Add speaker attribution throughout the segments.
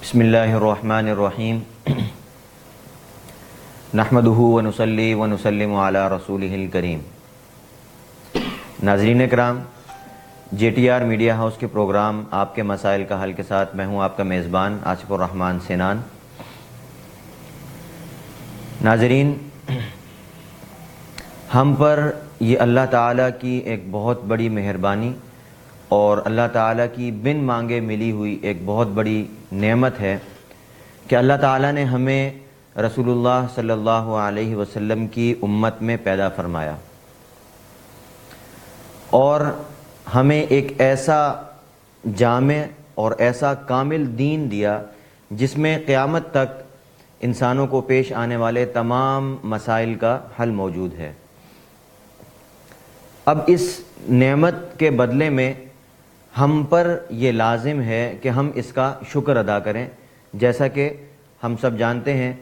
Speaker 1: بسم اللہ الرحمن الرحیم نحمدہ ونصلی ونسلم علی رسولہ الکریم۔ ناظرین اکرام، J T R media house کے پروگرام آپ کے مسائل کا حل کے ساتھ میں ہوں آپ کا میزبان آصف الرحمن سنان۔ ناظرین، ہم پر یہ اللہ تعالیٰ کی ایک بہت بڑی مہربانی اور اللہ تعالیٰ کی بن مانگے ملی ہوئی ایک بہت بڑی نعمت ہے کہ اللہ تعالیٰ نے ہمیں رسول اللہ صلی اللہ علیہ وسلم کی امت میں پیدا فرمایا اور ہمیں ایک ایسا جامع اور ایسا کامل دین دیا جس میں قیامت تک انسانوں کو پیش آنے والے تمام مسائل کا حل موجود ہے۔ اب اس نعمت کے بدلے میں ہم پر یہ لازم ہے کہ ہم اس کا شکر ادا کریں، جیسا کہ ہم سب جانتے ہیں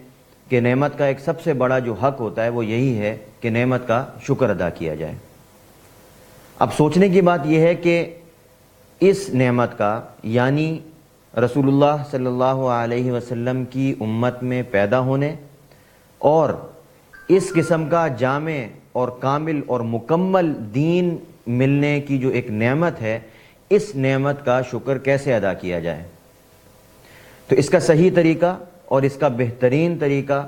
Speaker 1: کہ نعمت کا ایک سب سے بڑا جو حق ہوتا ہے وہ یہی ہے کہ نعمت کا شکر ادا کیا جائے۔ اب سوچنے کی بات یہ ہے کہ اس نعمت کا، یعنی رسول اللہ صلی اللہ علیہ وسلم کی امت میں پیدا ہونے اور اس قسم کا جامع اور کامل اور مکمل دین ملنے کی جو ایک نعمت ہے، اس نعمت کا شکر کیسے ادا کیا جائے؟ تو اس کا صحیح طریقہ اور اس کا بہترین طریقہ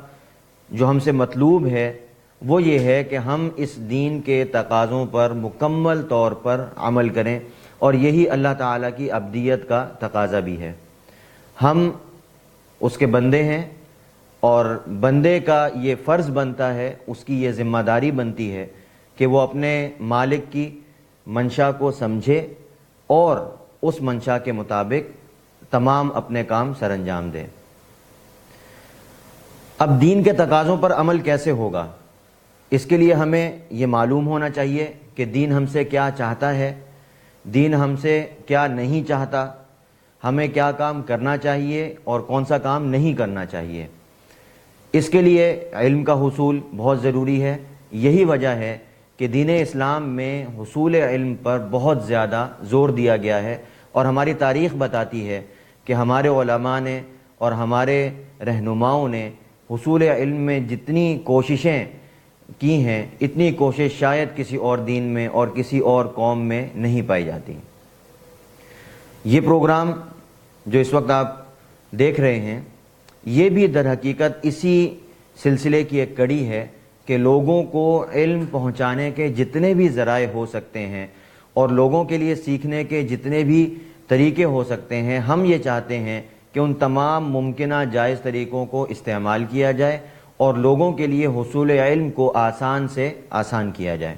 Speaker 1: جو ہم سے مطلوب ہے وہ یہ ہے کہ ہم اس دین کے تقاضوں پر مکمل طور پر عمل کریں، اور یہی اللہ تعالیٰ کی عبدیت کا تقاضا بھی ہے۔ ہم اس کے بندے ہیں اور بندے کا یہ فرض بنتا ہے، اس کی یہ ذمہ داری بنتی ہے کہ وہ اپنے مالک کی منشا کو سمجھے اور اس منشا کے مطابق تمام اپنے کام سر انجام دے۔ اب دین کے تقاضوں پر عمل کیسے ہوگا؟ اس کے لیے ہمیں یہ معلوم ہونا چاہیے کہ دین ہم سے کیا چاہتا ہے، دین ہم سے کیا نہیں چاہتا، ہمیں کیا کام کرنا چاہیے اور کون سا کام نہیں کرنا چاہیے۔ اس کے لیے علم کا حصول بہت ضروری ہے۔ یہی وجہ ہے کہ دین اسلام میں حصول علم پر بہت زیادہ زور دیا گیا ہے، اور ہماری تاریخ بتاتی ہے کہ ہمارے علماء نے اور ہمارے رہنماؤں نے حصول علم میں جتنی کوششیں کی ہیں، اتنی کوشش شاید کسی اور دین میں اور کسی اور قوم میں نہیں پائی جاتی۔ یہ پروگرام جو اس وقت آپ دیکھ رہے ہیں، یہ بھی در حقیقت اسی سلسلے کی ایک کڑی ہے کہ لوگوں کو علم پہنچانے کے جتنے بھی ذرائع ہو سکتے ہیں اور لوگوں کے لیے سیکھنے کے جتنے بھی طریقے ہو سکتے ہیں، ہم یہ چاہتے ہیں کہ ان تمام ممکنہ جائز طریقوں کو استعمال کیا جائے اور لوگوں کے لیے حصول علم کو آسان سے آسان کیا جائے۔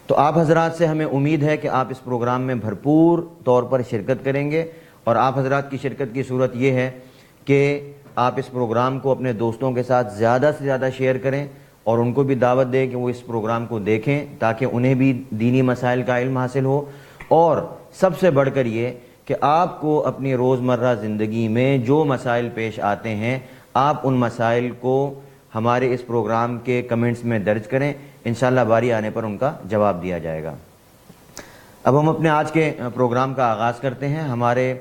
Speaker 1: تو آپ حضرات سے ہمیں امید ہے کہ آپ اس پروگرام میں بھرپور طور پر شرکت کریں گے، اور آپ حضرات کی شرکت کی صورت یہ ہے کہ آپ اس پروگرام کو اپنے دوستوں کے ساتھ زیادہ سے زیادہ شیئر کریں اور ان کو بھی دعوت دیں کہ وہ اس پروگرام کو دیکھیں تاکہ انہیں بھی دینی مسائل کا علم حاصل ہو، اور سب سے بڑھ کر یہ کہ آپ کو اپنی روزمرہ زندگی میں جو مسائل پیش آتے ہیں، آپ ان مسائل کو ہمارے اس پروگرام کے کمنٹس میں درج کریں، انشاءاللہ باری آنے پر ان کا جواب دیا جائے گا۔ اب ہم اپنے آج کے پروگرام کا آغاز کرتے ہیں۔ ہمارے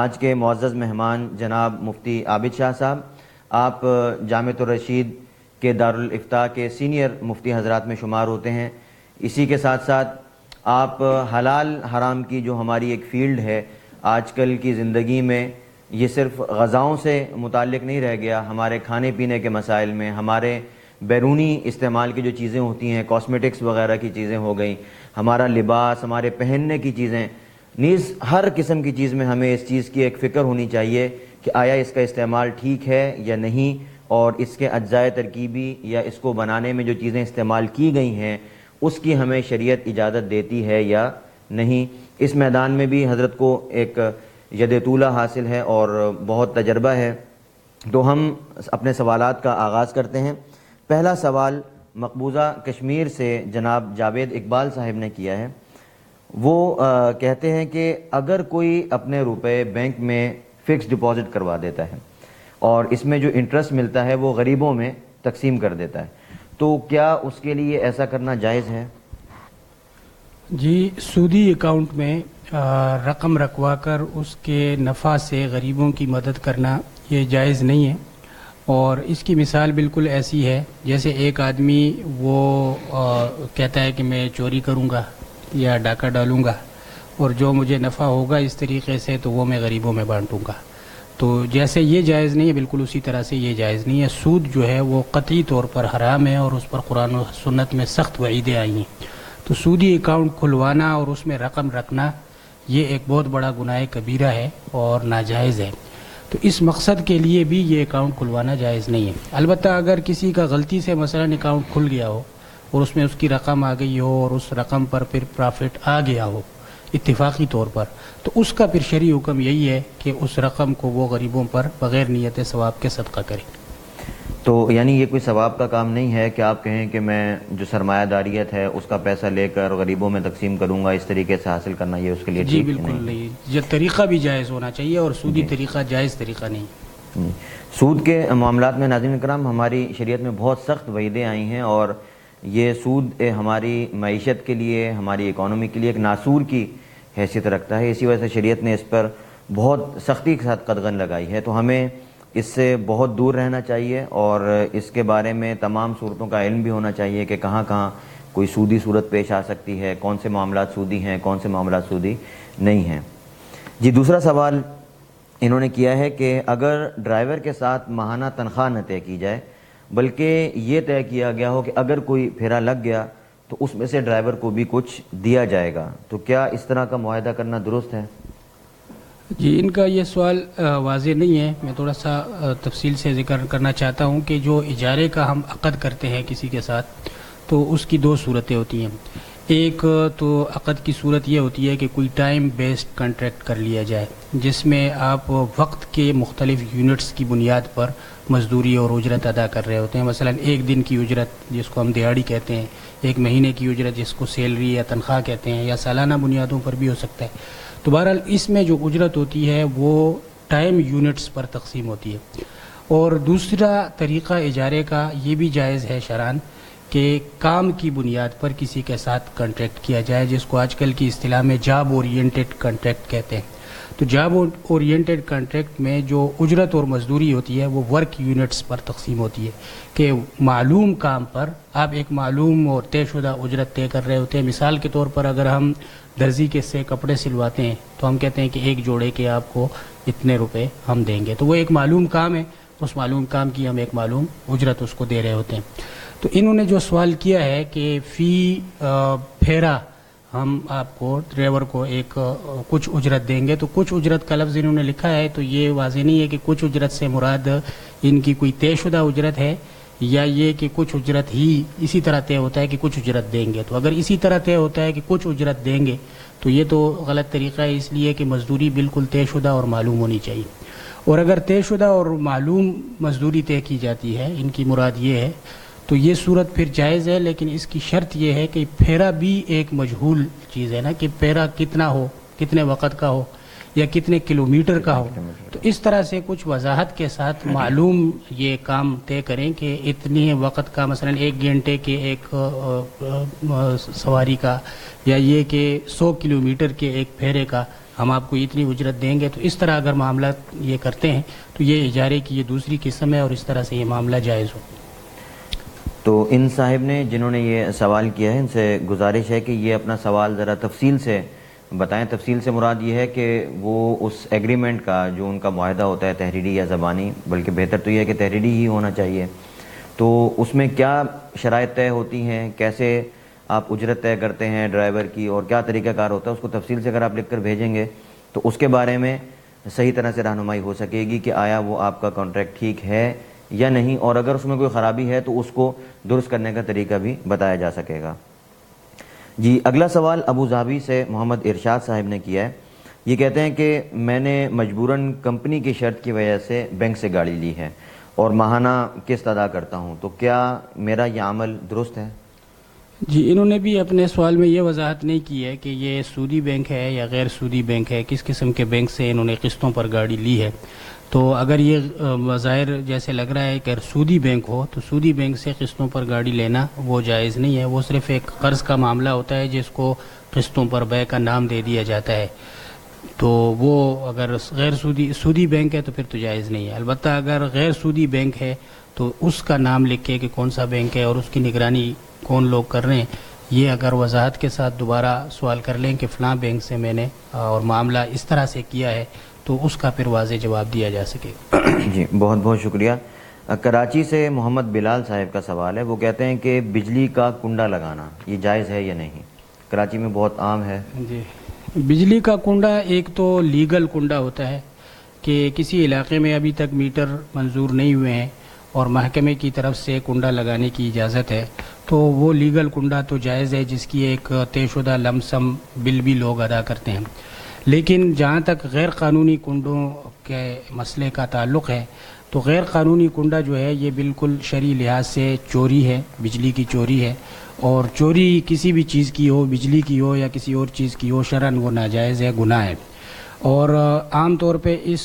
Speaker 1: آج کے معزز مہمان جناب مفتی عابد شاہ صاحب، آپ جامعۃ الرشید کے دارالافتاء کے سینئر مفتی حضرات میں شمار ہوتے ہیں۔ اسی کے ساتھ ساتھ آپ حلال حرام کی جو ہماری ایک فیلڈ ہے، آج کل کی زندگی میں یہ صرف غذاؤں سے متعلق نہیں رہ گیا، ہمارے کھانے پینے کے مسائل میں، ہمارے بیرونی استعمال کی جو چیزیں ہوتی ہیں، کاسمیٹکس وغیرہ کی چیزیں ہو گئیں، ہمارا لباس، ہمارے پہننے کی چیزیں، نیز ہر قسم کی چیز میں ہمیں اس چیز کی ایک فکر ہونی چاہیے کہ آیا اس کا استعمال ٹھیک ہے یا نہیں، اور اس کے اجزائے ترکیبی یا اس کو بنانے میں جو چیزیں استعمال کی گئی ہیں اس کی ہمیں شریعت اجازت دیتی ہے یا نہیں۔ اس میدان میں بھی حضرت کو ایک ید طولہ حاصل ہے اور بہت تجربہ ہے۔ تو ہم اپنے سوالات کا آغاز کرتے ہیں۔ پہلا سوال مقبوضہ کشمیر سے جناب جاوید اقبال صاحب نے کیا ہے۔ وہ کہتے ہیں کہ اگر کوئی اپنے روپے بینک میں فکس ڈپازٹ کروا دیتا ہے اور اس میں جو انٹرسٹ ملتا ہے وہ غریبوں میں تقسیم کر دیتا ہے، تو کیا اس کے لیے ایسا کرنا جائز ہے؟
Speaker 2: جی، سودی اکاؤنٹ میں رقم رکھوا کر اس کے نفع سے غریبوں کی مدد کرنا یہ جائز نہیں ہے، اور اس کی مثال بالکل ایسی ہے جیسے ایک آدمی وہ کہتا ہے کہ میں چوری کروں گا یا ڈاکہ ڈالوں گا، اور جو مجھے نفع ہوگا اس طریقے سے تو وہ میں غریبوں میں بانٹوں گا. تو جیسے یہ جائز نہیں ہے، بالکل اسی طرح سے یہ جائز نہیں ہے. سود جو ہے وہ قطعی طور پر حرام ہے، اور اس پر قرآن و سنت میں سخت وعیدیں آئی ہیں. تو سودی اکاؤنٹ کھلوانا اور اس میں رقم رکھنا یہ ایک بہت بڑا گناہ کبیرہ ہے اور ناجائز ہے. تو اس مقصد کے لیے بھی یہ اکاؤنٹ کھلوانا جائز نہیں ہے. البتہ اگر کسی کا غلطی سے مثلا اکاؤنٹ کھل گیا ہو اور اس میں اس کی رقم آ گئی ہو اور اس رقم پر پھر پرافٹ آ گیا ہو اتفاقی طور پر، تو اس کا پھر شرعی حکم یہی ہے کہ اس رقم کو وہ غریبوں پر بغیر نیت ثواب کے صدقہ کرے.
Speaker 1: تو یعنی یہ کوئی ثواب کا کام نہیں ہے کہ آپ کہیں کہ میں جو سرمایہ داریت ہے اس کا پیسہ لے کر غریبوں میں تقسیم کروں گا، اس طریقے سے حاصل کرنا یہ اس کے لیے
Speaker 2: جی
Speaker 1: ٹھیک
Speaker 2: بالکل نہیں. یہ طریقہ بھی جائز ہونا چاہیے، اور سودی طریقہ جائز طریقہ نہیں.
Speaker 1: سود کے معاملات میں ناظرین کرام ہماری شریعت میں بہت سخت وعیدیں آئی ہیں، اور یہ سود ہماری معیشت کے لیے، ہماری اکانومی کے لیے ایک ناسور کی حیثیت رکھتا ہے. اسی وجہ سے شریعت نے اس پر بہت سختی کے ساتھ قدغن لگائی ہے. تو ہمیں اس سے بہت دور رہنا چاہیے، اور اس کے بارے میں تمام صورتوں کا علم بھی ہونا چاہیے کہ کہاں کہاں کوئی سودی صورت پیش آ سکتی ہے، کون سے معاملات سودی ہیں، کون سے معاملات سودی نہیں ہیں. جی دوسرا سوال انہوں نے کیا ہے کہ اگر ڈرائیور کے ساتھ ماہانہ تنخواہ نہ طے کی جائے بلکہ یہ طے کیا گیا ہو کہ اگر کوئی پھیرا لگ گیا تو اس میں سے ڈرائیور کو بھی کچھ دیا جائے گا، تو کیا اس طرح کا معاہدہ کرنا درست ہے؟
Speaker 2: جی ان کا یہ سوال واضح نہیں ہے. میں تھوڑا سا تفصیل سے ذکر کرنا چاہتا ہوں کہ جو اجارے کا ہم عقد کرتے ہیں کسی کے ساتھ، تو اس کی دو صورتیں ہوتی ہیں. ایک تو عقد کی صورت یہ ہوتی ہے کہ کوئی ٹائم بیسڈ کنٹریکٹ کر لیا جائے، جس میں آپ وقت کے مختلف یونٹس کی بنیاد پر مزدوری اور اجرت ادا کر رہے ہوتے ہیں. مثلا ایک دن کی اجرت جس کو ہم دیہاڑی کہتے ہیں، ایک مہینے کی اجرت جس کو سیلری یا تنخواہ کہتے ہیں، یا سالانہ بنیادوں پر بھی ہو سکتا ہے. تو بہرحال اس میں جو اجرت ہوتی ہے وہ ٹائم یونٹس پر تقسیم ہوتی ہے. اور دوسرا طریقہ اجارے کا یہ بھی جائز ہے شرعاً کہ کام کی بنیاد پر کسی کے ساتھ کنٹریکٹ کیا جائے، جس کو آج کل کی اصطلاح میں جاب اورینٹڈ کنٹریکٹ کہتے ہیں. تو جاب اورینٹڈ کنٹریکٹ میں جو اجرت اور مزدوری ہوتی ہے وہ ورک یونٹس پر تقسیم ہوتی ہے، کہ معلوم کام پر آپ ایک معلوم اور طے شدہ اجرت طے کر رہے ہوتے ہیں. مثال کے طور پر اگر ہم درزی کے سے کپڑے سلواتے ہیں تو ہم کہتے ہیں کہ ایک جوڑے کے آپ کو اتنے روپے ہم دیں گے. تو وہ ایک معلوم کام ہے، اس معلوم کام کی ہم ایک معلوم اجرت اس کو دے رہے ہوتے ہیں. تو انہوں نے جو سوال کیا ہے کہ فی پھیرا ہم آپ کو ڈرائیور کو ایک کچھ اجرت دیں گے، تو کچھ اجرت کا لفظ انہوں نے لکھا ہے، تو یہ واضح نہیں ہے کہ کچھ اجرت سے مراد ان کی کوئی طے شدہ اجرت ہے یا یہ کہ کچھ اجرت ہی اسی طرح طے ہوتا ہے کہ کچھ اجرت دیں گے. تو اگر اسی طرح طے ہوتا ہے کہ کچھ اجرت دیں گے تو یہ تو غلط طریقہ ہے، اس لیے کہ مزدوری بالکل طے شدہ اور معلوم ہونی چاہیے. اور اگر طے شدہ اور معلوم مزدوری طے کی جاتی ہے، ان کی مراد یہ ہے، تو یہ صورت پھر جائز ہے. لیکن اس کی شرط یہ ہے کہ پھیرا بھی ایک مجہول چیز ہے نا، کہ پھیرا کتنا ہو، کتنے وقت کا ہو یا کتنے کلومیٹر کا ہو. تو اس طرح سے کچھ وضاحت کے ساتھ معلوم یہ کام طے کریں کہ اتنی وقت کا، مثلا 1 گھنٹے کے ایک سواری کا، یا یہ کہ 100 کلومیٹر کے ایک پھیرے کا ہم آپ کو اتنی اجرت دیں گے. تو اس طرح اگر معاملات یہ کرتے ہیں تو یہ اجارے کی یہ دوسری قسم ہے، اور اس طرح سے یہ معاملہ جائز ہو.
Speaker 1: تو ان صاحب نے جنہوں نے یہ سوال کیا ہے ان سے گزارش ہے کہ یہ اپنا سوال ذرا تفصیل سے بتائیں. تفصیل سے مراد یہ ہے کہ وہ اس ایگریمنٹ کا جو ان کا معاہدہ ہوتا ہے تحریری یا زبانی، بلکہ بہتر تو یہ ہے کہ تحریری ہی ہونا چاہیے، تو اس میں کیا شرائط طے ہوتی ہیں، کیسے آپ اجرت طے کرتے ہیں ڈرائیور کی، اور کیا طریقہ کار ہوتا ہے، اس کو تفصیل سے اگر آپ لکھ کر بھیجیں گے تو اس کے بارے میں صحیح طرح سے رہنمائی ہو سکے گی کہ آیا وہ آپ کا کانٹریکٹ ٹھیک ہے یا نہیں، اور اگر اس میں کوئی خرابی ہے تو اس کو درست کرنے کا طریقہ بھی بتایا جا سکے گا. جی اگلا سوال ابو ظہبی سے محمد ارشاد صاحب نے کیا ہے. یہ کہتے ہیں کہ میں نے مجبوراً کمپنی کی شرط کی وجہ سے بینک سے گاڑی لی ہے اور ماہانہ قسط ادا کرتا ہوں، تو کیا میرا یہ عمل درست ہے؟
Speaker 2: جی انہوں نے بھی اپنے سوال میں یہ وضاحت نہیں کی ہے کہ یہ سودی بینک ہے یا غیر سودی بینک ہے، کس قسم کے بینک سے انہوں نے قسطوں پر گاڑی لی ہے. تو اگر یہ مظاہر جیسے لگ رہا ہے کہ سودی بینک ہو تو سودی بینک سے قسطوں پر گاڑی لینا وہ جائز نہیں ہے. وہ صرف ایک قرض کا معاملہ ہوتا ہے جس کو قسطوں پر بے کا نام دے دیا جاتا ہے. تو وہ اگر غیر سودی بینک ہے تو پھر تو جائز نہیں ہے. البتہ اگر غیر سودی بینک ہے تو اس کا نام لکھ کے کہ کون سا بینک ہے اور اس کی نگرانی کون لوگ کر رہے ہیں، یہ اگر وضاحت کے ساتھ دوبارہ سوال کر لیں کہ فلاں بینک سے میں نے اور معاملہ اس طرح سے کیا ہے تو اس کا پھر واضح جواب دیا جا سکے.
Speaker 1: جی بہت بہت شکریہ. کراچی سے محمد بلال صاحب کا سوال ہے. وہ کہتے ہیں کہ بجلی کا کنڈا لگانا یہ جائز ہے یا نہیں؟ کراچی میں بہت عام ہے.
Speaker 2: جی بجلی کا کنڈا ایک تو لیگل کنڈا ہوتا ہے کہ کسی علاقے میں ابھی تک میٹر منظور نہیں ہوئے ہیں اور محکمے کی طرف سے کنڈا لگانے کی اجازت ہے تو وہ لیگل کنڈا تو جائز ہے، جس کی ایک طے شدہ لم سم بل بھی لوگ ادا کرتے ہیں. لیکن جہاں تک غیر قانونی کنڈوں کے مسئلے کا تعلق ہے تو غیر قانونی کنڈا جو ہے یہ بالکل شرعی لحاظ سے چوری ہے، بجلی کی چوری ہے. اور چوری کسی بھی چیز کی ہو، بجلی کی ہو یا کسی اور چیز کی ہو، شرعاً وہ ناجائز ہے، گناہ ہے. اور عام طور پہ اس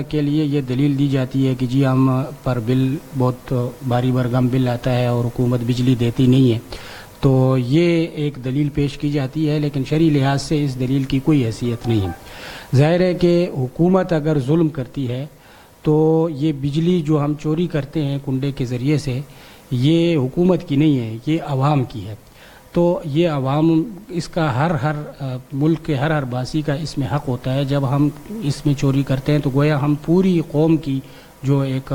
Speaker 2: کے لیے یہ دلیل دی جاتی ہے کہ جی ہم پر بل بہت بھاری بھرگم بل آتا ہے اور حکومت بجلی دیتی نہیں ہے. تو یہ ایک دلیل پیش کی جاتی ہے، لیکن شرعی لحاظ سے اس دلیل کی کوئی حیثیت نہیں ہے. ظاہر ہے کہ حکومت اگر ظلم کرتی ہے تو یہ بجلی جو ہم چوری کرتے ہیں کنڈے کے ذریعے سے، یہ حکومت کی نہیں ہے، یہ عوام کی ہے. تو یہ عوام اس کا ہر ملک کے ہر باسی کا اس میں حق ہوتا ہے. جب ہم اس میں چوری کرتے ہیں تو گویا ہم پوری قوم کی جو ایک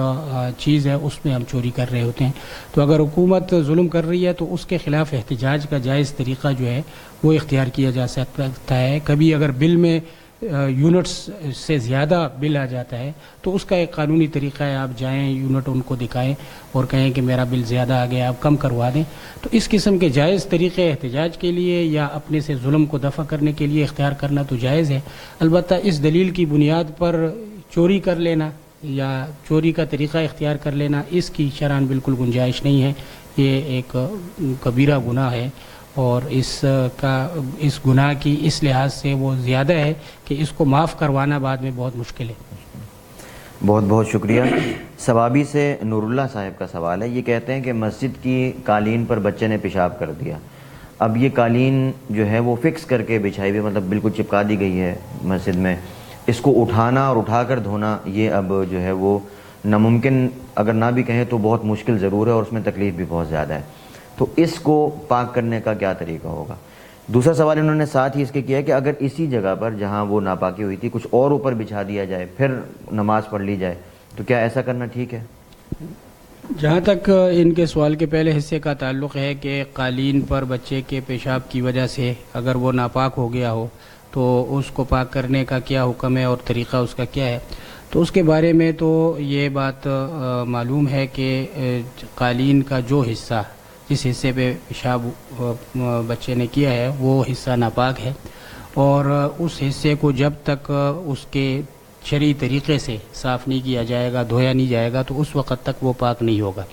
Speaker 2: چیز ہے اس میں ہم چوری کر رہے ہوتے ہیں. تو اگر حکومت ظلم کر رہی ہے تو اس کے خلاف احتجاج کا جائز طریقہ جو ہے وہ اختیار کیا جا سکتا ہے. کبھی اگر بل میں یونٹس سے زیادہ بل آ جاتا ہے تو اس کا ایک قانونی طریقہ ہے، آپ جائیں یونٹ ان کو دکھائیں اور کہیں کہ میرا بل زیادہ آ گیا، آپ کم کروا دیں. تو اس قسم کے جائز طریقے احتجاج کے لیے یا اپنے سے ظلم کو دفع کرنے کے لیے اختیار کرنا تو جائز ہے. البتہ اس دلیل کی بنیاد پر چوری کر لینا یا چوری کا طریقہ اختیار کر لینا اس کی شرعاً بالکل گنجائش نہیں ہے. یہ ایک کبیرہ گناہ ہے اور اس گناہ کی اس لحاظ سے وہ زیادہ ہے کہ اس کو معاف کروانا بعد میں بہت مشکل ہے.
Speaker 1: بہت بہت شکریہ. ثوابی سے نور اللہ صاحب کا سوال ہے. یہ کہتے ہیں کہ مسجد کی قالین پر بچے نے پیشاب کر دیا. اب یہ قالین جو ہے وہ فکس کر کے بچھائی ہوئی، مطلب بالکل چپکا دی گئی ہے مسجد میں. اس کو اٹھانا اور اٹھا کر دھونا یہ اب جو ہے وہ ناممکن اگر نہ بھی کہیں تو بہت مشکل ضرور ہے اور اس میں تکلیف بھی بہت زیادہ ہے. تو اس کو پاک کرنے کا کیا طریقہ ہوگا؟ دوسرا سوال انہوں نے ساتھ ہی اس کے کیا ہے کہ اگر اسی جگہ پر جہاں وہ ناپاکی ہوئی تھی کچھ اور اوپر بچھا دیا جائے پھر نماز پڑھ لی جائے تو کیا ایسا کرنا ٹھیک ہے؟
Speaker 2: جہاں تک ان کے سوال کے پہلے حصے کا تعلق ہے کہ قالین پر بچے کے پیشاب کی وجہ سے اگر وہ ناپاک ہو گیا ہو تو اس کو پاک کرنے کا کیا حکم ہے اور طریقہ اس کا کیا ہے، تو اس کے بارے میں تو یہ بات معلوم ہے کہ قالین کا جو حصہ جس حصے پہ پیشاب بچے نے کیا ہے وہ حصہ ناپاک ہے اور اس حصے کو جب تک اس کے شرعی طریقے سے صاف نہیں کیا جائے گا، دھویا نہیں جائے گا تو اس وقت تک وہ پاک نہیں ہوگا.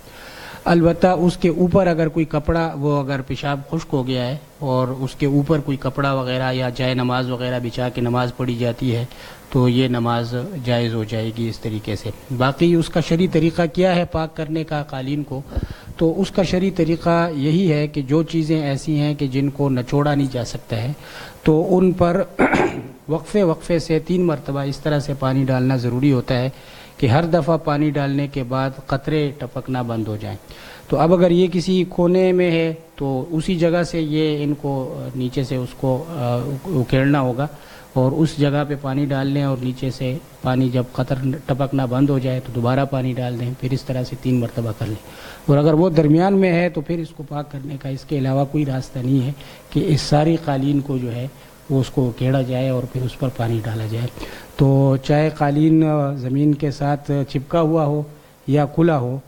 Speaker 2: البتہ اس کے اوپر اگر کوئی کپڑا، وہ اگر پیشاب خشک ہو گیا ہے اور اس کے اوپر کوئی کپڑا وغیرہ یا جائے نماز وغیرہ بچھا کے نماز پڑھی جاتی ہے تو یہ نماز جائز ہو جائے گی اس طریقے سے. باقی اس کا شرعی طریقہ کیا ہے پاک کرنے کا قالین کو، تو اس کا شرعی طریقہ یہی ہے کہ جو چیزیں ایسی ہیں کہ جن کو نچوڑا نہیں جا سکتا ہے تو ان پر وقفے سے 3 مرتبہ اس طرح سے پانی ڈالنا ضروری ہوتا ہے کہ ہر دفعہ پانی ڈالنے کے بعد قطرے ٹپکنا بند ہو جائیں. تو اب اگر یہ کسی کونے میں ہے تو اسی جگہ سے یہ ان کو نیچے سے اس کو اکھیڑنا ہوگا اور اس جگہ پہ پانی ڈال لیں اور نیچے سے پانی جب قطر ٹپکنا بند ہو جائے تو دوبارہ پانی ڈال دیں، پھر اس طرح سے 3 مرتبہ کر لیں. اور اگر وہ درمیان میں ہے تو پھر اس کو پاک کرنے کا اس کے علاوہ کوئی راستہ نہیں ہے کہ اس ساری قالین کو جو ہے وہ اس کو اکھیڑا جائے اور پھر اس پر پانی ڈالا جائے. تو چاہے قالین زمین کے ساتھ چپکا ہوا ہو یا کھلا ہو،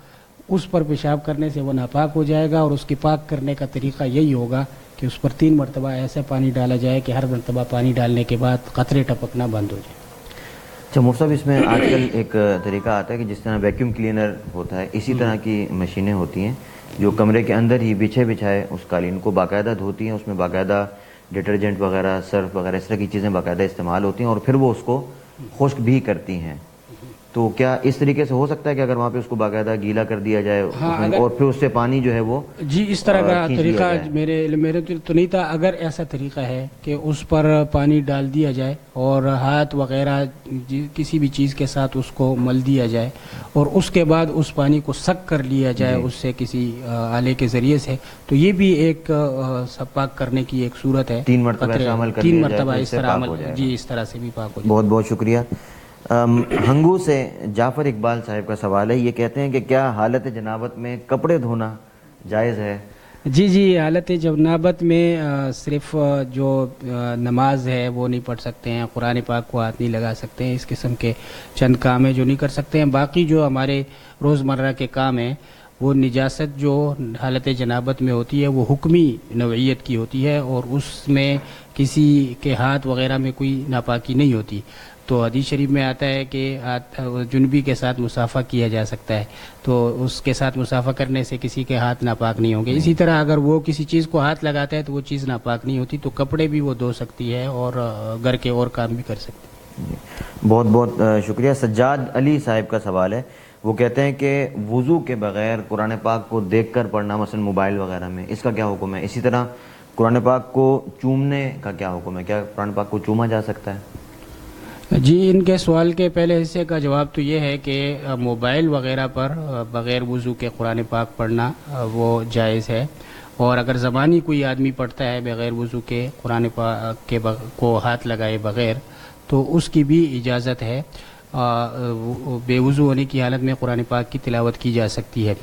Speaker 2: اس پر پیشاب کرنے سے وہ ناپاک ہو جائے گا اور اس کی پاک کرنے کا طریقہ یہی ہوگا کہ اس پر 3 مرتبہ ایسا پانی ڈالا جائے کہ ہر مرتبہ پانی ڈالنے کے بعد قطرے ٹپکنا بند ہو جائے.
Speaker 1: اچھا مفتی صاحب، اس میں آج کل ایک طریقہ آتا ہے کہ جس طرح ویکیوم کلینر ہوتا ہے اسی طرح کی مشینیں ہوتی ہیں جو کمرے کے اندر ہی بچھائے اس قالین کو باقاعدہ دھوتی ہیں، اس میں باقاعدہ ڈٹرجنٹ وغیرہ، سرف وغیرہ اس طرح کی چیزیں باقاعدہ استعمال ہوتی ہیں، اور پھر وہ اس کو خشک بھی کرتی ہیں. تو کیا اس طریقے سے ہو سکتا ہے کہ اگر وہاں پہ اس کو باقاعدہ گیلا کر دیا جائے اور پھر اس سے پانی جو ہے وہ
Speaker 2: جی اس طرح کا طریقہ میرے تو نہیں تھا. اگر ایسا طریقہ ہے کہ اس پر پانی ڈال دیا جائے اور ہاتھ وغیرہ کسی بھی چیز کے ساتھ اس کو مل دیا جائے اور اس کے بعد اس پانی کو سک کر لیا جائے اس سے کسی آلے کے ذریعے سے، تو یہ بھی ایک پاک کرنے کی ایک صورت ہے.
Speaker 1: 3 مرتبہ ایسا عمل کر
Speaker 2: 3 مرتبہ اس طرح عمل، جی اس طرح سے بھی پاک ہو جائے.
Speaker 1: بہت بہت شکریہ. ہنگو سے جعفر اقبال صاحب کا سوال ہے. یہ کہتے ہیں کہ کیا حالت جنابت میں کپڑے دھونا جائز ہے؟
Speaker 2: جی حالت جنابت میں صرف جو نماز ہے وہ نہیں پڑھ سکتے ہیں، قرآن پاک کو ہاتھ نہیں لگا سکتے ہیں، اس قسم کے چند کام ہیں جو نہیں کر سکتے ہیں. باقی جو ہمارے روزمرہ کے کام ہیں وہ نجاست جو حالت جنابت میں ہوتی ہے وہ حکمی نوعیت کی ہوتی ہے اور اس میں کسی کے ہاتھ وغیرہ میں کوئی ناپاکی نہیں ہوتی. تو حدیث شریف میں آتا ہے کہ جنبی کے ساتھ مصافہ کیا جا سکتا ہے، تو اس کے ساتھ مصافہ کرنے سے کسی کے ہاتھ ناپاک نہیں ہوں گے. اسی طرح اگر وہ کسی چیز کو ہاتھ لگاتا ہے تو وہ چیز ناپاک نہیں ہوتی، تو کپڑے بھی وہ دھو سکتی ہے اور گھر کے اور کام بھی کر سکتی ہے.
Speaker 1: بہت بہت شکریہ. سجاد علی صاحب کا سوال ہے. وہ کہتے ہیں کہ وضو کے بغیر قرآن پاک کو دیکھ کر پڑھنا، مثلا موبائل وغیرہ میں، اس کا کیا حکم ہے؟ اسی طرح قرآن پاک کو چومنے کا کیا حکم ہے؟ کیا قرآن پاک کو چوما جا سکتا ہے؟
Speaker 2: جی ان کے سوال کے پہلے حصے کا جواب تو یہ ہے کہ موبائل وغیرہ پر بغیر وضو کے قرآن پاک پڑھنا وہ جائز ہے، اور اگر زبانی کوئی آدمی پڑھتا ہے بغیر وضو کے قرآن پاک کے کو ہاتھ لگائے بغیر تو اس کی بھی اجازت ہے. بے وضو ہونے کی حالت میں قرآن پاک کی تلاوت کی جا سکتی ہے.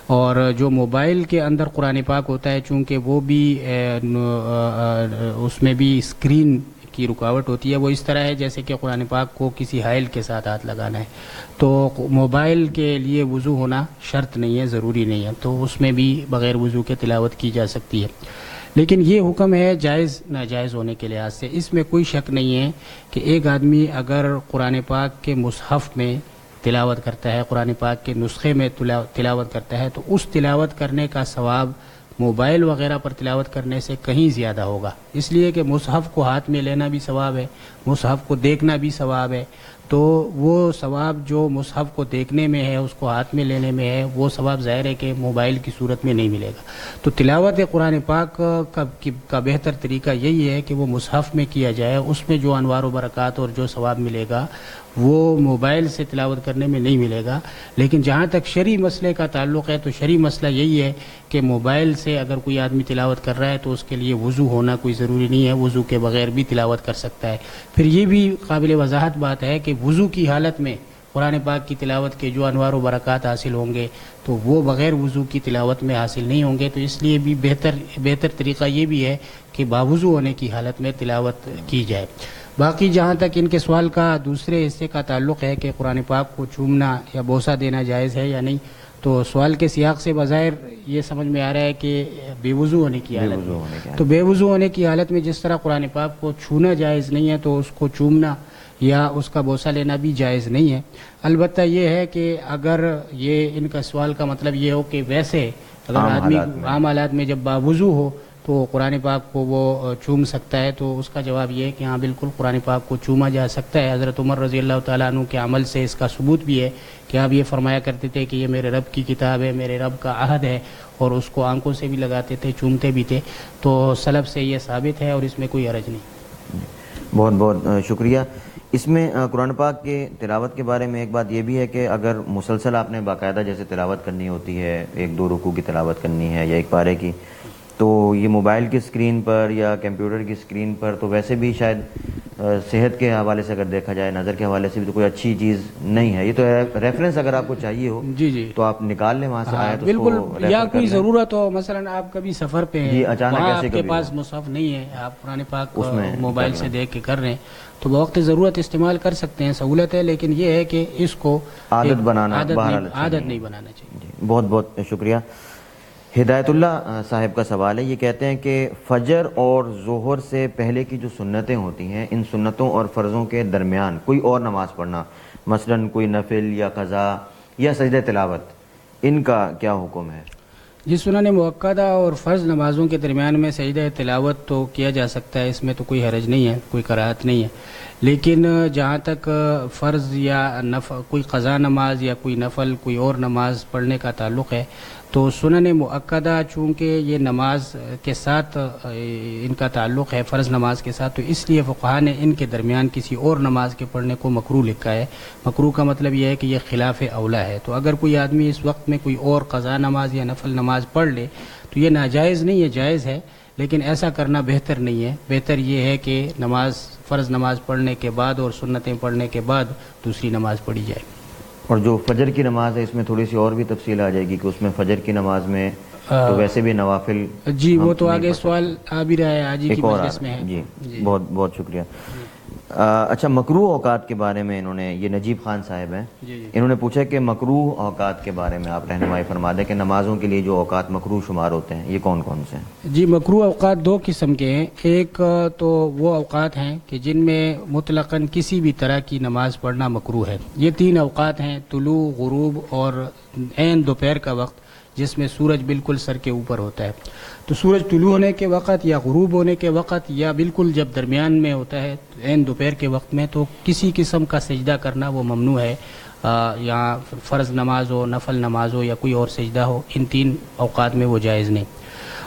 Speaker 2: اور جو موبائل کے اندر قرآن پاک ہوتا ہے چونکہ وہ بھی اس میں بھی اسکرین کی رکاوٹ ہوتی ہے، وہ اس طرح ہے جیسے کہ قرآن پاک کو کسی حائل کے ساتھ ہاتھ لگانا ہے. تو موبائل کے لیے وضو ہونا شرط نہیں ہے، ضروری نہیں ہے، تو اس میں بھی بغیر وضو کے تلاوت کی جا سکتی ہے. لیکن یہ حکم ہے جائز ناجائز ہونے کے لحاظ سے. اس میں کوئی شک نہیں ہے کہ ایک آدمی اگر قرآن پاک کے مصحف میں تلاوت کرتا ہے، قرآن پاک کے نسخے میں تلاوت کرتا ہے، تو اس تلاوت کرنے کا ثواب موبائل وغیرہ پر تلاوت کرنے سے کہیں زیادہ ہوگا. اس لیے کہ مصحف کو ہاتھ میں لینا بھی ثواب ہے، مصحف کو دیکھنا بھی ثواب ہے. تو وہ ثواب جو مصحف کو دیکھنے میں ہے، اس کو ہاتھ میں لینے میں ہے، وہ ثواب ظاہر ہے کہ موبائل کی صورت میں نہیں ملے گا. تو تلاوت قرآن پاک کا بہتر طریقہ یہی ہے کہ وہ مصحف میں کیا جائے. اس میں جو انوار و برکات اور جو ثواب ملے گا وہ موبائل سے تلاوت کرنے میں نہیں ملے گا. لیکن جہاں تک شرعی مسئلے کا تعلق ہے تو شرعی مسئلہ یہی ہے کہ موبائل سے اگر کوئی آدمی تلاوت کر رہا ہے تو اس کے لیے وضو ہونا کوئی ضروری نہیں ہے، وضو کے بغیر بھی تلاوت کر سکتا ہے. پھر یہ بھی قابل وضاحت بات ہے کہ وضو کی حالت میں قرآن پاک کی تلاوت کے جو انوار و برکات حاصل ہوں گے تو وہ بغیر وضو کی تلاوت میں حاصل نہیں ہوں گے. تو اس لیے بھی بہتر طریقہ یہ بھی ہے کہ باوضو ہونے کی حالت میں تلاوت کی جائے. باقی جہاں تک ان کے سوال کا دوسرے حصے کا تعلق ہے کہ قرآن پاک کو چومنا یا بوسہ دینا جائز ہے یا نہیں، تو سوال کے سیاق سے بظاہر یہ سمجھ میں آ رہا ہے کہ بے وضو ہونے کی حالت میں، تو بے وضو ہونے کی حالت میں جس طرح قرآن پاک کو چھونا جائز نہیں ہے تو اس کو چومنا یا اس کا بوسہ لینا بھی جائز نہیں ہے. البتہ یہ ہے کہ اگر یہ ان کا سوال کا مطلب یہ ہو کہ ویسے اگر آدمی عام حالات میں جب باوضو ہو تو قرآن پاک کو وہ چوم سکتا ہے، تو اس کا جواب یہ ہے کہ ہاں بالکل قرآن پاک کو چوما جا سکتا ہے. حضرت عمر رضی اللہ تعالیٰ عنہ کے عمل سے اس کا ثبوت بھی ہے کہ آپ یہ فرمایا کرتے تھے کہ یہ میرے رب کی کتاب ہے، میرے رب کا عہد ہے، اور اس کو آنکھوں سے بھی لگاتے تھے، چومتے بھی تھے. تو سلف سے یہ ثابت ہے اور اس میں کوئی حرج نہیں.
Speaker 1: بہت بہت شکریہ. اس میں قرآن پاک کے تلاوت کے بارے میں ایک بات یہ بھی ہے کہ اگر مسلسل آپ نے باقاعدہ جیسے تلاوت کرنی ہوتی ہے، 1-2 رکوع کی تلاوت کرنی ہے یا ایک پارے کی، تو یہ موبائل کی اسکرین پر یا کمپیوٹر کی اسکرین پر تو ویسے بھی شاید صحت کے حوالے سے اگر دیکھا جائے، نظر کے حوالے سے بھی تو کوئی اچھی چیز نہیں ہے. یہ تو ریفرنس اگر آپ کو چاہیے ہو
Speaker 2: جی
Speaker 1: تو آپ نکال لیں وہاں سے آیت،
Speaker 2: بالکل، یا کوئی ضرورت ہو، مثلا آپ کبھی سفر پہ ہیں،
Speaker 1: اچانک
Speaker 2: آپ کے پاس مصحف نہیں ہے، آپ قرآن پاک موبائل سے دیکھ کے کر رہے ہیں تو بوقت ضرورت استعمال کر سکتے ہیں، سہولت ہے. لیکن یہ ہے کہ اس کو عادت نہیں بنانا چاہیے.
Speaker 1: بہت بہت شکریہ. ہدایت اللہ صاحب کا سوال ہے. یہ کہتے ہیں کہ فجر اور ظہر سے پہلے کی جو سنتیں ہوتی ہیں، ان سنتوں اور فرضوں کے درمیان کوئی اور نماز پڑھنا، مثلا کوئی نفل یا قضا یا سجدہ تلاوت، ان کا کیا حکم ہے؟
Speaker 2: جی سنن مؤکدہ اور فرض نمازوں کے درمیان میں سجدہ تلاوت تو کیا جا سکتا ہے، اس میں تو کوئی حرج نہیں ہے، کوئی کراہت نہیں ہے، لیکن جہاں تک فرض یا کوئی قضا نماز یا کوئی نفل کوئی اور نماز پڑھنے کا تعلق ہے تو سنن مؤکدہ چونکہ یہ نماز کے ساتھ ان کا تعلق ہے، فرض نماز کے ساتھ، تو اس لیے فقہا نے ان کے درمیان کسی اور نماز کے پڑھنے کو مکروہ لکھا ہے۔ مکروہ کا مطلب یہ ہے کہ یہ خلاف اولا ہے، تو اگر کوئی آدمی اس وقت میں کوئی اور قضا نماز یا نفل نماز پڑھ لے تو یہ ناجائز نہیں ہے، جائز ہے، لیکن ایسا کرنا بہتر نہیں ہے۔ بہتر یہ ہے کہ فرض نماز پڑھنے کے بعد اور سنتیں پڑھنے کے بعد دوسری نماز پڑھی جائے۔
Speaker 1: اور جو فجر کی نماز ہے اس میں تھوڑی سی اور بھی تفصیل آ جائے گی کہ اس میں فجر کی نماز میں تو ویسے بھی نوافل
Speaker 2: جی وہ تو آگے سوال آ بھی رہا ہے آج ہی کی مجلس میں ہے۔
Speaker 1: جی بہت بہت شکریہ۔ اچھا، مکروہ اوقات کے بارے میں انہوں نے، یہ نجیب خان صاحب ہیں، انہوں نے پوچھا کہ مکروہ اوقات کے بارے میں آپ رہنمائی فرما دیں کہ نمازوں کے لیے جو اوقات مکروہ شمار ہوتے ہیں یہ کون کون سے ہیں؟
Speaker 2: جی مکروہ اوقات دو قسم کے ہیں، ایک تو وہ اوقات ہیں کہ جن میں مطلقاً کسی بھی طرح کی نماز پڑھنا مکروہ ہے۔ یہ تین اوقات ہیں: طلوع، غروب اور عین دوپہر کا وقت جس میں سورج بالکل سر کے اوپر ہوتا ہے۔ تو سورج طلوع ہونے کے وقت یا غروب ہونے کے وقت یا بالکل جب درمیان میں ہوتا ہے عین دوپہر کے وقت میں تو کسی قسم کا سجدہ کرنا وہ ممنوع ہے، یا فرض نماز ہو، نفل نماز ہو یا کوئی اور سجدہ ہو، ان تین اوقات میں وہ جائز نہیں۔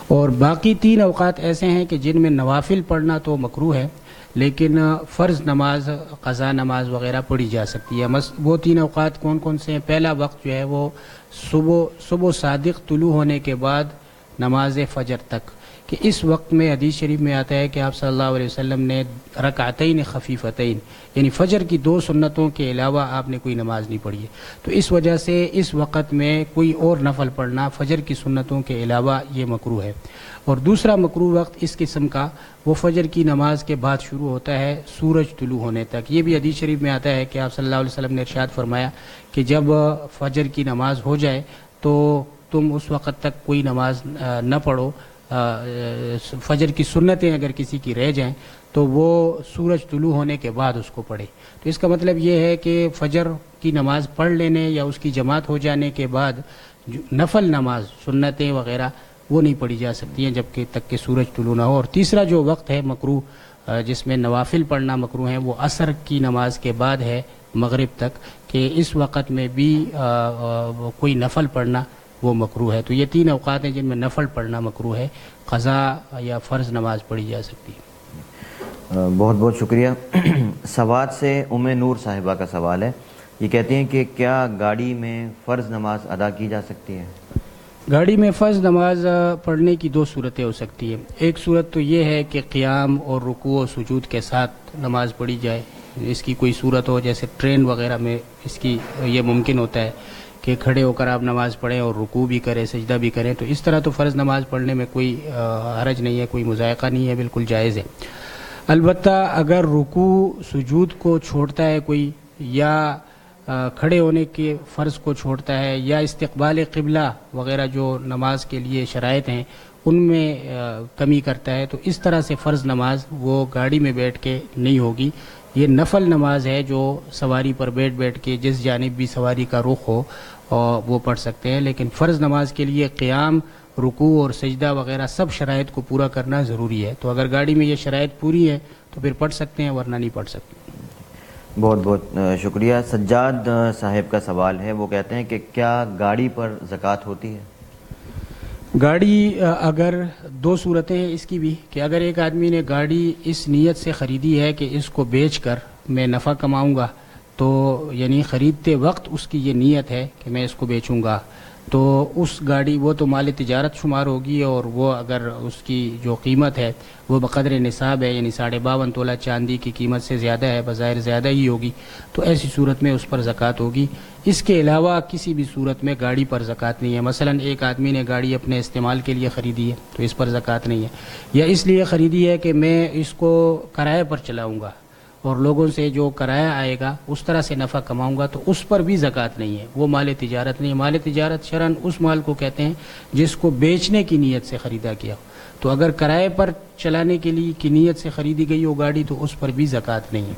Speaker 2: اور باقی تین اوقات ایسے ہیں کہ جن میں نوافل پڑھنا تو مکروہ ہے لیکن فرض نماز، قضا نماز وغیرہ پڑھی جا سکتی ہے۔ وہ تین اوقات کون کون سے ہیں؟ پہلا وقت جو ہے وہ صبح صادق طلوع ہونے کے بعد نماز فجر تک، کہ اس وقت میں حدیث شریف میں آتا ہے کہ آپ صلی اللہ علیہ وسلم نے رکعتین خفیفتین، یعنی فجر کی دو سنتوں کے علاوہ آپ نے کوئی نماز نہیں پڑھی ہے، تو اس وجہ سے اس وقت میں کوئی اور نفل پڑھنا فجر کی سنتوں کے علاوہ یہ مکروہ ہے۔ اور دوسرا مکروہ وقت اس قسم کا وہ فجر کی نماز کے بعد شروع ہوتا ہے سورج طلوع ہونے تک۔ یہ بھی حدیث شریف میں آتا ہے کہ آپ صلی اللہ علیہ وسلم نے ارشاد فرمایا کہ جب فجر کی نماز ہو جائے تو تم اس وقت تک کوئی نماز نہ پڑھو، فجر کی سنتیں اگر کسی کی رہ جائیں تو وہ سورج طلوع ہونے کے بعد اس کو پڑھے۔ تو اس کا مطلب یہ ہے کہ فجر کی نماز پڑھ لینے یا اس کی جماعت ہو جانے کے بعد نفل نماز، سنتیں وغیرہ وہ نہیں پڑھی جا سکتی ہیں جب تک کہ سورج طلوع نہ ہو۔ اور تیسرا جو وقت ہے مکروہ جس میں نوافل پڑھنا مکروہ ہے وہ عصر کی نماز کے بعد ہے مغرب تک، کہ اس وقت میں بھی کوئی نفل پڑھنا وہ مکروہ ہے۔ تو یہ تین اوقات ہیں جن میں نفل پڑھنا مکروہ ہے، قضا یا فرض نماز پڑھی جا سکتی ہے۔
Speaker 1: بہت بہت شکریہ۔ سوات سے ام نور صاحبہ کا سوال ہے، یہ کہتی ہیں کہ کیا گاڑی میں فرض نماز ادا کی جا سکتی ہے؟
Speaker 2: گاڑی میں فرض نماز پڑھنے کی دو صورتیں ہو سکتی ہیں۔ ایک صورت تو یہ ہے کہ قیام اور رکوع و سجود کے ساتھ نماز پڑھی جائے، اس کی کوئی صورت ہو، جیسے ٹرین وغیرہ میں اس کی یہ ممکن ہوتا ہے کہ کھڑے ہو کر آپ نماز پڑھیں اور رکوع بھی کریں، سجدہ بھی کریں، تو اس طرح تو فرض نماز پڑھنے میں کوئی حرج نہیں ہے، کوئی مضائقہ نہیں ہے، بالکل جائز ہے۔ البتہ اگر رکوع سجود کو چھوڑتا ہے کوئی، یا کھڑے ہونے کے فرض کو چھوڑتا ہے، یا استقبال قبلہ وغیرہ جو نماز کے لیے شرائط ہیں ان میں کمی کرتا ہے، تو اس طرح سے فرض نماز وہ گاڑی میں بیٹھ کے نہیں ہوگی۔ یہ نفل نماز ہے جو سواری پر بیٹھ کے جس جانب بھی سواری کا رخ ہو وہ پڑھ سکتے ہیں، لیکن فرض نماز کے لیے قیام، رکوع اور سجدہ وغیرہ سب شرائط کو پورا کرنا ضروری ہے، تو اگر گاڑی میں یہ شرائط پوری ہے تو پھر پڑھ سکتے ہیں، ورنہ نہیں پڑھ سکتے۔
Speaker 1: بہت بہت شکریہ۔ سجاد صاحب کا سوال ہے، وہ کہتے ہیں کہ کیا گاڑی پر زکوٰۃ ہوتی ہے؟
Speaker 2: گاڑی اگر دو صورتیں ہیں اس کی بھی، کہ اگر ایک آدمی نے گاڑی اس نیت سے خریدی ہے کہ اس کو بیچ کر میں نفع کماؤں گا، تو یعنی خریدتے وقت اس کی یہ نیت ہے کہ میں اس کو بیچوں گا، تو اس گاڑی وہ تو مال تجارت شمار ہوگی، اور وہ اگر اس کی جو قیمت ہے وہ بقدر نصاب ہے، یعنی 52.5 تولہ چاندی کی قیمت سے زیادہ ہے، بظاہر زیادہ ہی ہوگی، تو ایسی صورت میں اس پر زکوٰۃ ہوگی۔ اس کے علاوہ کسی بھی صورت میں گاڑی پر زکوٰۃ نہیں ہے۔ مثلا ایک آدمی نے گاڑی اپنے استعمال کے لیے خریدی ہے تو اس پر زکوٰۃ نہیں ہے، یا اس لیے خریدی ہے کہ میں اس کو کرائے پر چلاؤں گا اور لوگوں سے جو کرایہ آئے گا اس طرح سے نفع کماؤں گا، تو اس پر بھی زکوٰۃ نہیں ہے، وہ مال تجارت نہیں ہے۔ مال تجارت شرعاً اس مال کو کہتے ہیں جس کو بیچنے کی نیت سے خریدا کیا ہو، تو اگر کرائے پر چلانے کے لیے کی نیت سے خریدی گئی ہو گاڑی تو اس پر بھی زکوٰۃ نہیں ہے۔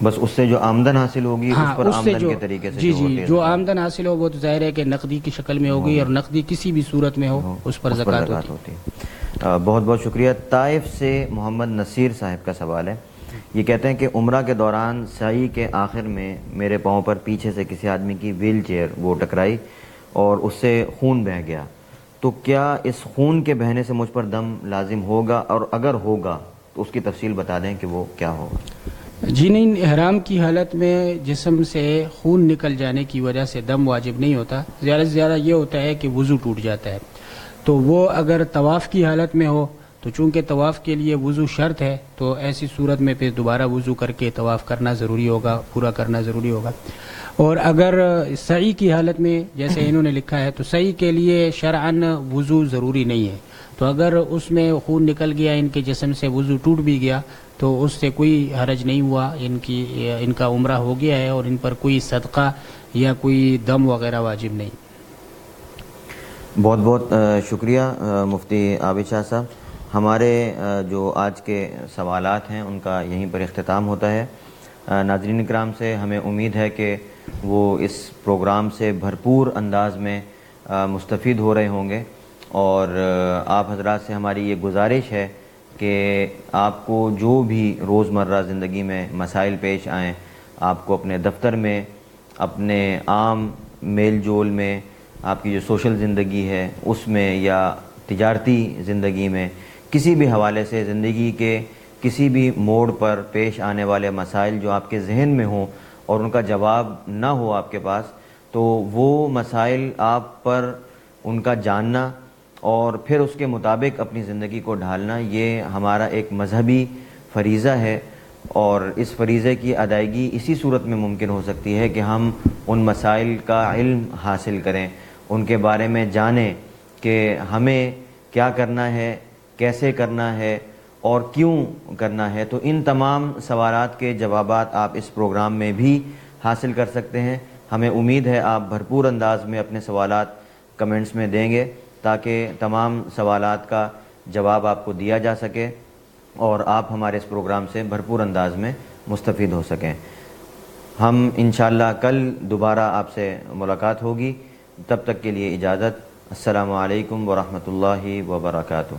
Speaker 1: بس اس سے جو آمدن حاصل ہوگی
Speaker 2: ہاں
Speaker 1: اس پر
Speaker 2: اس سے
Speaker 1: آمدن
Speaker 2: جو
Speaker 1: کے طریقے سے
Speaker 2: جی
Speaker 1: جو
Speaker 2: جی جو آمدن حاصل ہو وہ تو ظاہر ہے کہ نقدی کی شکل میں ہوگی، اور نقدی کسی بھی صورت میں ہو اس پر زکوٰۃ ہوتی ہے۔
Speaker 1: بہت بہت شکریہ۔ طائف سے محمد نصیر صاحب کا سوال ہے، یہ کہتے ہیں کہ عمرہ کے دوران سعی کے آخر میں میرے پاؤں پر پیچھے سے کسی آدمی کی ویل چیئر وہ ٹکرائی اور اس سے خون بہہ گیا، تو کیا اس خون کے بہنے سے مجھ پر دم لازم ہوگا، اور اگر ہوگا تو اس کی تفصیل بتا دیں کہ وہ کیا ہوگا؟
Speaker 2: جی نہیں، احرام کی حالت میں جسم سے خون نکل جانے کی وجہ سے دم واجب نہیں ہوتا، زیادہ سے زیادہ یہ ہوتا ہے کہ وضو ٹوٹ جاتا ہے۔ تو وہ اگر طواف کی حالت میں ہو تو چونکہ طواف کے لیے وضو شرط ہے، تو ایسی صورت میں پھر دوبارہ وضو کر کے طواف کرنا ضروری ہوگا، پورا کرنا ضروری ہوگا۔ اور اگر سعی کی حالت میں جیسے انہوں نے لکھا ہے تو سعی کے لیے شرعاً وضو ضروری نہیں ہے، تو اگر اس میں خون نکل گیا، ان کے جسم سے وضو ٹوٹ بھی گیا تو اس سے کوئی حرج نہیں ہوا، ان کا عمرہ ہو گیا ہے اور ان پر کوئی صدقہ یا کوئی دم وغیرہ واجب نہیں۔
Speaker 1: بہت بہت شکریہ مفتی عابد شاہ صاحب۔ ہمارے جو آج کے سوالات ہیں ان کا یہیں پر اختتام ہوتا ہے۔ ناظرین اکرام سے ہمیں امید ہے کہ وہ اس پروگرام سے بھرپور انداز میں مستفید ہو رہے ہوں گے، اور آپ حضرات سے ہماری یہ گزارش ہے کہ آپ کو جو بھی روزمرہ زندگی میں مسائل پیش آئیں، آپ کو اپنے دفتر میں، اپنے عام میل جول میں، آپ کی جو سوشل زندگی ہے اس میں، یا تجارتی زندگی میں، کسی بھی حوالے سے زندگی کے کسی بھی موڑ پر پیش آنے والے مسائل جو آپ کے ذہن میں ہوں اور ان کا جواب نہ ہو آپ کے پاس، تو وہ مسائل آپ پر ان کا جاننا اور پھر اس کے مطابق اپنی زندگی کو ڈھالنا، یہ ہمارا ایک مذہبی فریضہ ہے، اور اس فریضے کی ادائیگی اسی صورت میں ممکن ہو سکتی ہے کہ ہم ان مسائل کا علم حاصل کریں، ان کے بارے میں جانیں کہ ہمیں کیا کرنا ہے، کیسے کرنا ہے اور کیوں کرنا ہے۔ تو ان تمام سوالات کے جوابات آپ اس پروگرام میں بھی حاصل کر سکتے ہیں۔ ہمیں امید ہے آپ بھرپور انداز میں اپنے سوالات کمنٹس میں دیں گے تاکہ تمام سوالات کا جواب آپ کو دیا جا سکے اور آپ ہمارے اس پروگرام سے بھرپور انداز میں مستفید ہو سکیں۔ ہم انشاءاللہ کل دوبارہ آپ سے ملاقات ہوگی، تب تک کے لیے اجازت۔ السلام علیکم ورحمۃ اللہ وبرکاتہ۔